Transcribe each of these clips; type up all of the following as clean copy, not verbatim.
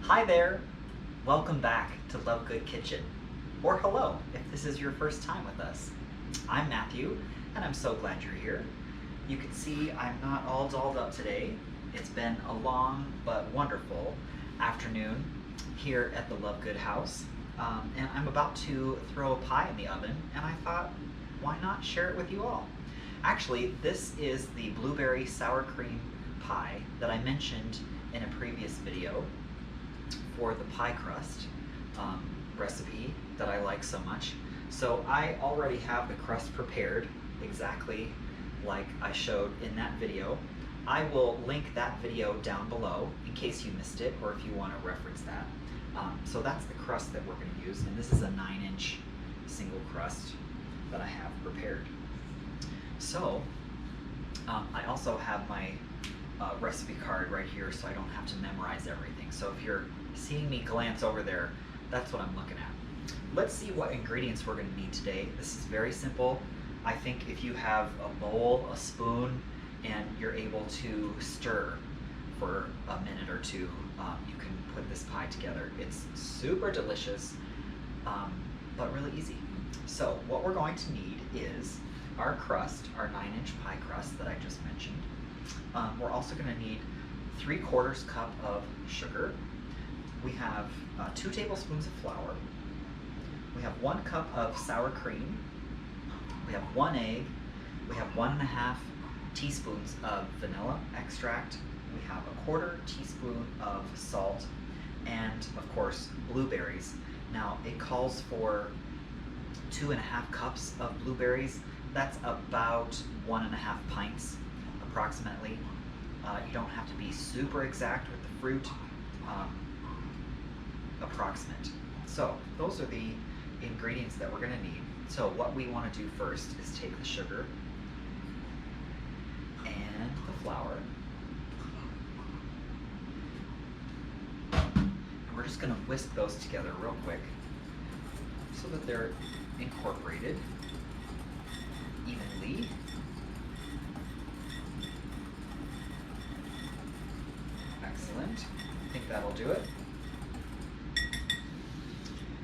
Hi there! Welcome back to Love Good Kitchen. Or hello, if this is your first time with us. I'm Matthew, and I'm so glad you're here. You can see I'm not all dolled up today. It's been a long but wonderful afternoon here at the Love Good house. And I'm about to throw a pie in the oven, and I thought, why not share it with you all? Actually, this is the blueberry sour cream pie that I mentioned in a previous video for the pie crust recipe that I like so much. So I already have the crust prepared exactly like I showed in that video. I will link that video down below in case you missed it or if you want to reference that. So that's the crust that we're going to use, and this is a 9-inch single crust that I have prepared. So I also have my recipe card right here so I don't have to memorize everything. So if you're seeing me glance over there, that's what I'm looking at. Let's see what ingredients we're going to need today. This is very simple. I think if you have a bowl, a spoon, and you're able to stir for a minute or two, you can put this pie together. It's super delicious, but really easy. So what we're going to need is our crust, our 9-inch pie crust that I just mentioned. We're also going to need 3/4 cup of sugar. We have 2 tablespoons of flour. We have 1 cup of sour cream. We have 1 egg. We have 1.5 teaspoons of vanilla extract. We have 1/4 teaspoon of salt, and of course blueberries. Now it calls for 2.5 cups of blueberries. That's about 1.5 pints approximately. You don't have to be super exact with the fruit, approximate. So those are the ingredients that we're going to need. So what we want to do first is take the sugar and the flour, and we're just going to whisk those together real quick so that they're incorporated evenly. Excellent. I think that'll do it.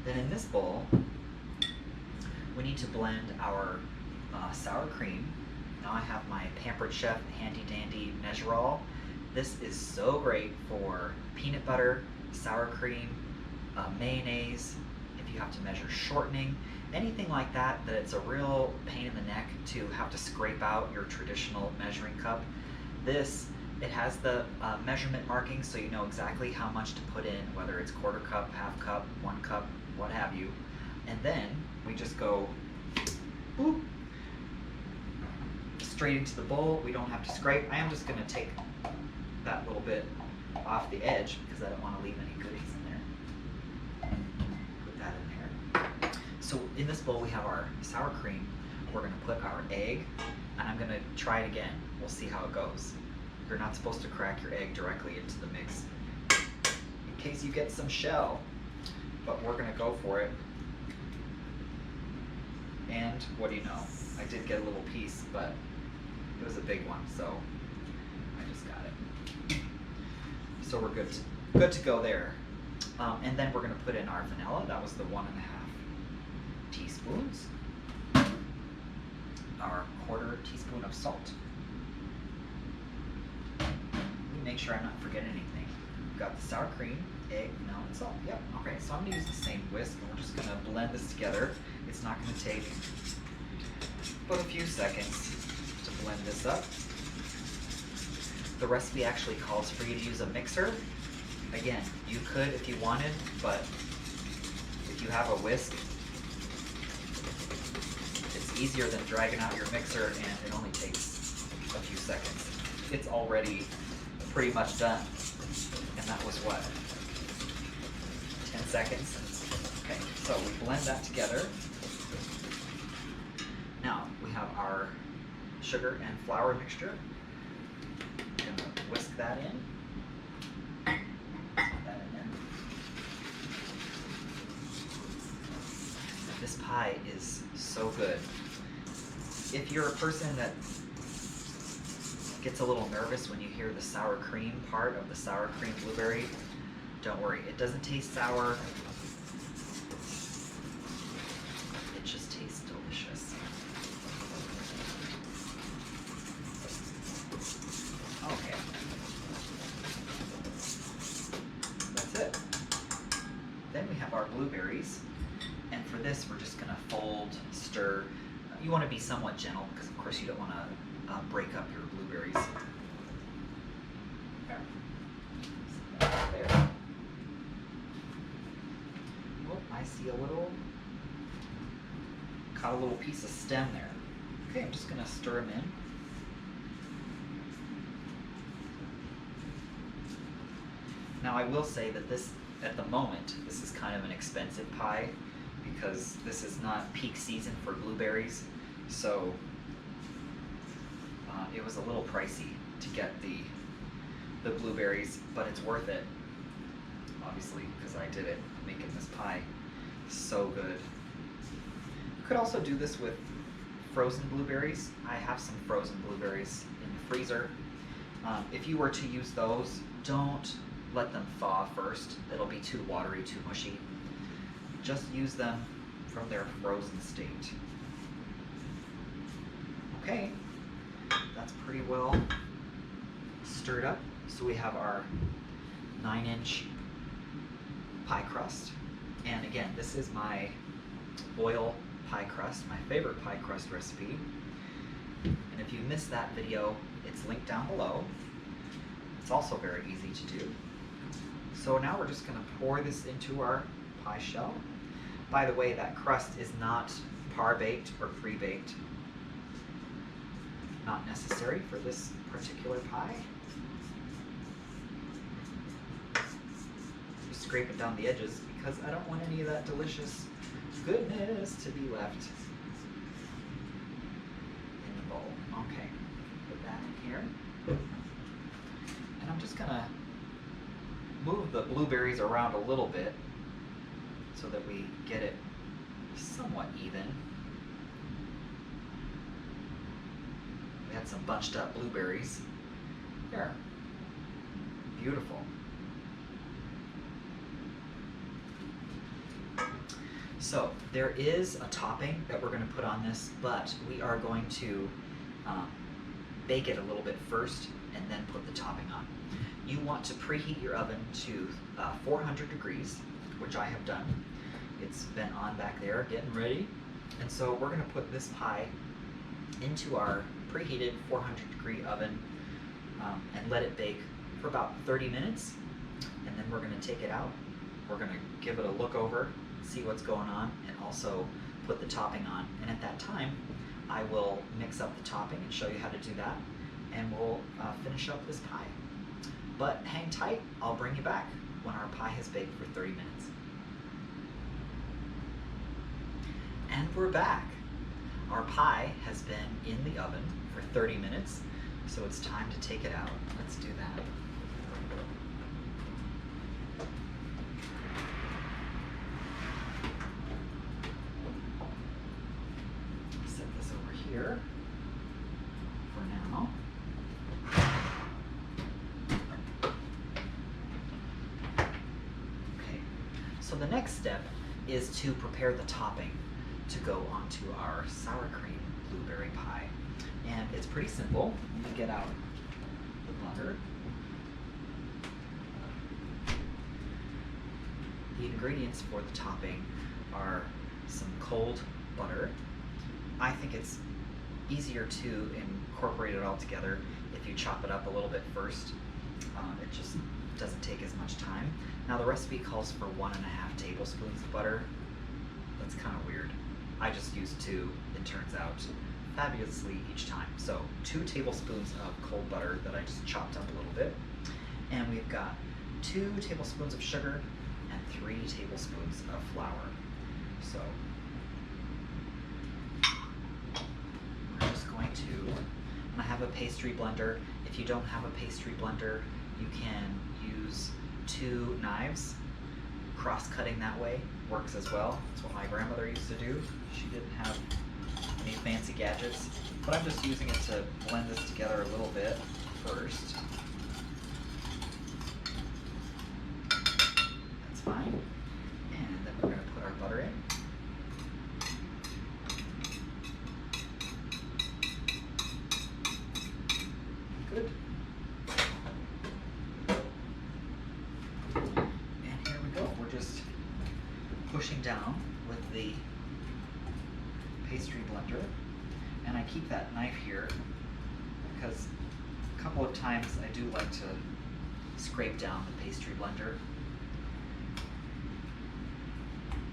Then in this bowl, we need to blend our sour cream. Now I have my Pampered Chef handy dandy measure-all. This is so great for peanut butter, sour cream, mayonnaise, if you have to measure shortening, anything like that, that it's a real pain in the neck to have to scrape out your traditional measuring cup. It has the measurement markings, so you know exactly how much to put in, whether it's 1/4 cup, 1/2 cup, 1 cup, what have you. And then we just go boop, straight into the bowl. We don't have to scrape. I am just going to take that little bit off the edge because I don't want to leave any goodies in there. Put that in there. So in this bowl we have our sour cream. We're going to put our egg, and I'm going to try it again. We'll see how it goes. You're not supposed to crack your egg directly into the mix in case you get some shell, but we're going to go for it. And what do you know? I did get a little piece, but it was a big one, so I just got it. So we're good to go there. And then we're going to put in our vanilla. That was the 1.5 teaspoons. Our 1/4 teaspoon of salt. Make sure I'm not forgetting anything. We've got the sour cream, egg, vanilla, and salt. Yep. Okay, so I'm going to use the same whisk, and we're just going to blend this together. It's not going to take but a few seconds to blend this up. The recipe actually calls for you to use a mixer. Again, you could if you wanted, but if you have a whisk, it's easier than dragging out your mixer, and it only takes a few seconds. It's already pretty much done. And that was what? 10 seconds? Okay, so we blend that together. Now we have our sugar and flour mixture. I'm going to whisk that in. Put that in there. This pie is so good. If you're a person that gets a little nervous when you hear the sour cream part of the sour cream blueberry, Don't worry, it doesn't taste sour. It just tastes delicious. Okay. That's it. Then we have our blueberries. And for this, we're just gonna fold, stir. You wanna be somewhat gentle because of course you don't wanna break up your blueberries. There. Oh, I see caught a little piece of stem there. Okay, I'm just gonna stir them in. Now I will say that this, at the moment, this is kind of an expensive pie because this is not peak season for blueberries, so it was a little pricey to get the blueberries, but it's worth it, obviously, because I did it making this pie. So good. You could also do this with frozen blueberries. I have some frozen blueberries in the freezer. If you were to use those, don't let them thaw first. It'll be too watery, too mushy. Just use them from their frozen state. Okay, that's pretty well stirred up. So we have our 9-inch pie crust. And again, this is my oil pie crust, my favorite pie crust recipe. And if you missed that video, it's linked down below. It's also very easy to do. So now we're just gonna pour this into our pie shell. By the way, that crust is not par-baked or pre-baked. Not necessary for this particular pie. Just scrape it down the edges because I don't want any of that delicious goodness to be left in the bowl. Okay, put that in here. And I'm just gonna move the blueberries around a little bit so that we get it somewhat even. We had some bunched up blueberries. There. Beautiful. So there is a topping that we're going to put on this, but we are going to bake it a little bit first and then put the topping on. You want to preheat your oven to 400 degrees, which I have done. It's been on back there getting ready. And so we're going to put this pie into our preheated 400 degree oven and let it bake for about 30 minutes. And then we're going to take it out. We're going to give it a look over, see what's going on, and also put the topping on. And at that time, I will mix up the topping and show you how to do that. And we'll finish up this pie. But hang tight, I'll bring you back when our pie has baked for 30 minutes. And we're back. Our pie has been in the oven for 30 minutes, so it's time to take it out. Let's do that. Set this over here for now. Okay, so the next step is to prepare the topping to go onto our sour cream blueberry pie. And it's pretty simple. You get out the butter. The ingredients for the topping are some cold butter. I think it's easier to incorporate it all together if you chop it up a little bit first. It just doesn't take as much time. Now the recipe calls for 1.5 tablespoons of butter. That's kind of weird. I just use 2. It turns out fabulously each time. So 2 tablespoons of cold butter that I just chopped up a little bit. And we've got 2 tablespoons of sugar and 3 tablespoons of flour. So we're just going to, and I have a pastry blender. If you don't have a pastry blender, you can use 2 knives. Cross-cutting that way works as well. That's what my grandmother used to do. She didn't have any fancy gadgets, but I'm just using it to blend this together a little bit first. pushing down with the pastry blender, and I keep that knife here because a couple of times I do like to scrape down the pastry blender.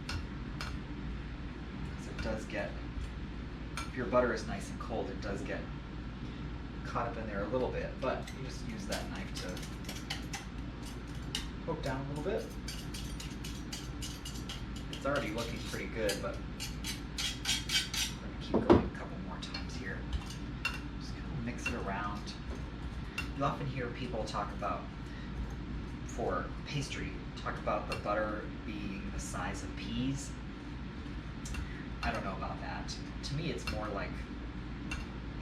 Because it does get, if your butter is nice and cold, it does get caught up in there a little bit, but you just use that knife to poke down a little bit. It's already looking pretty good, but we're going to keep going a couple more times here. Just kind of mix it around. You often hear people talk about, for pastry, talk about the butter being the size of peas. I don't know about that. To me, it's more like,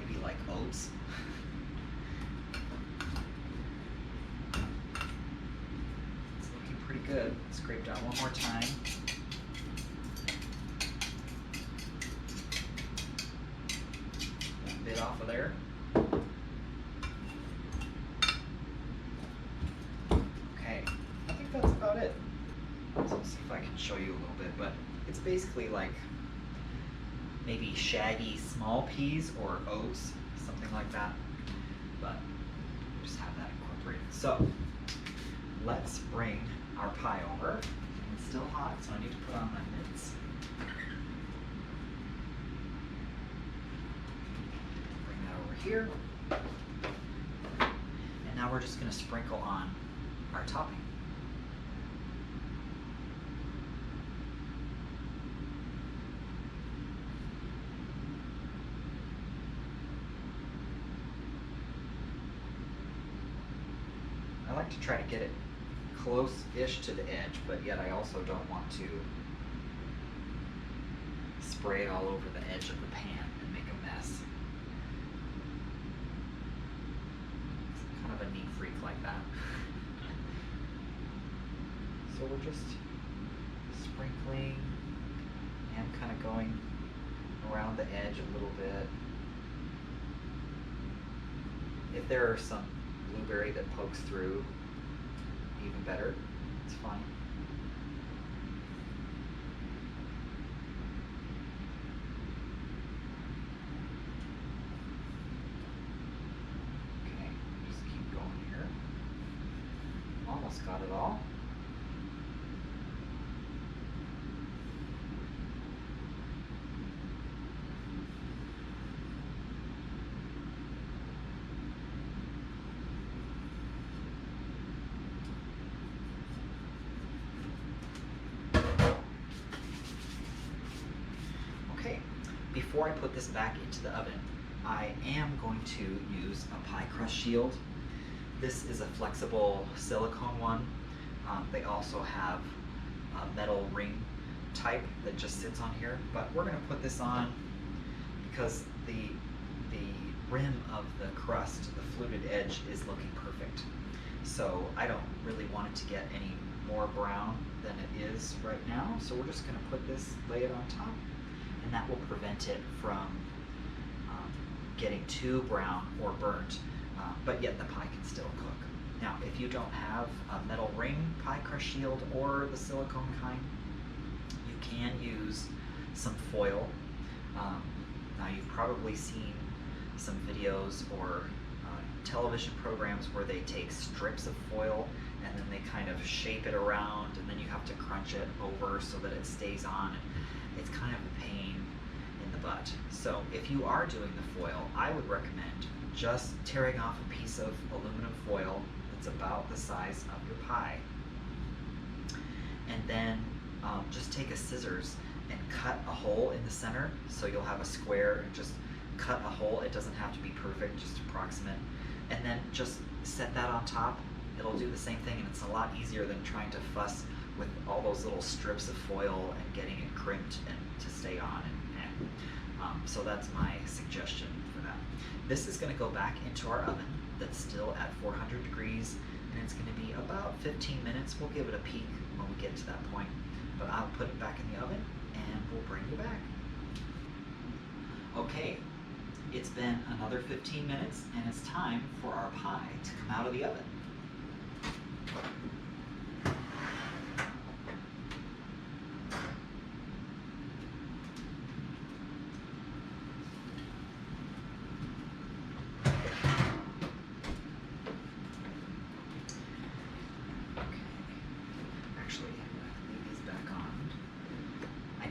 maybe like oats. It's looking pretty good. Scrape down one more time. That bit off of there. Okay, I think that's about it. So let's see if I can show you a little bit, but it's basically like maybe shaggy small peas or oats, something like that. But just have that incorporated. So let's bring our pie over. And it's still hot, so I need to put on my mitts. Bring that over here. And now we're just going to sprinkle on our topping. I like to try to get it close-ish to the edge, but yet I also don't want to spray it all over the edge of the pan and make a mess. It's kind of a neat freak like that. So we're just sprinkling and kind of going around the edge a little bit. If there are some blueberry that pokes through, even better. It's fine. Okay, just keep going here. Almost got it all. Before I put this back into the oven, I am going to use a pie crust shield. This is a flexible silicone one. They also have a metal ring type that just sits on here, but we're going to put this on because the rim of the crust, the fluted edge, is looking perfect. So I don't really want it to get any more brown than it is right now. So we're just going to put this, lay it on top, and that will prevent it from getting too brown or burnt, but yet the pie can still cook. Now, if you don't have a metal ring pie crust shield or the silicone kind, you can use some foil. Now, you've probably seen some videos or television programs where they take strips of foil and then they kind of shape it around, and then you have to crunch it over so that it stays on. It's kind of a pain in the butt. So if you are doing the foil, I would recommend just tearing off a piece of aluminum foil that's about the size of your pie, and then just take a scissors and cut a hole in the center, so you'll have a square, and just cut a hole. It doesn't have to be perfect, just approximate, and then just set that on top. It'll do the same thing, and it's a lot easier than trying to fuss with all those little strips of foil and getting it crimped and to stay on. So that's my suggestion for that. This is going to go back into our oven that's still at 400 degrees, and it's going to be about 15 minutes. We'll give it a peek when we get to that point, but I'll put it back in the oven and we'll bring you back. Okay, it's been another 15 minutes and it's time for our pie to come out of the oven.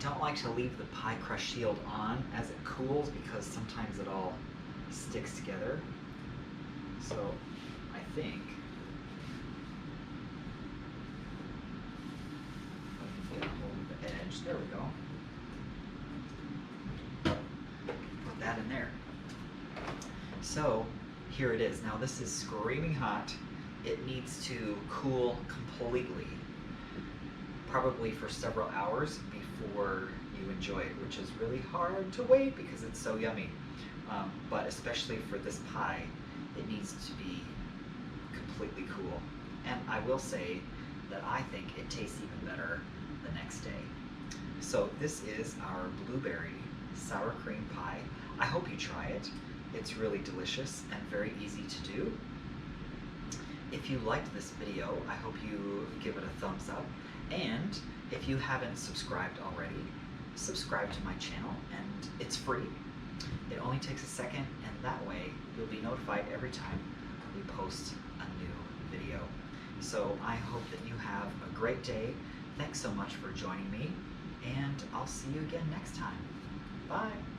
don't like to leave the pie crust shield on as it cools because sometimes it all sticks together. So I think get a hold of the edge. There we go. Put that in there. So here it is. Now this is screaming hot. It needs to cool completely, probably for several hours before you enjoy it, which is really hard to wait because it's so yummy. But especially for this pie, it needs to be completely cool. And I will say that I think it tastes even better the next day. So this is our blueberry sour cream pie. I hope you try it. It's really delicious and very easy to do. If you liked this video, I hope you give it a thumbs up. And if you haven't subscribed already, subscribe to my channel, and it's free. It only takes a second, and that way you'll be notified every time we post a new video. So I hope that you have a great day. Thanks so much for joining me, and I'll see you again next time. Bye.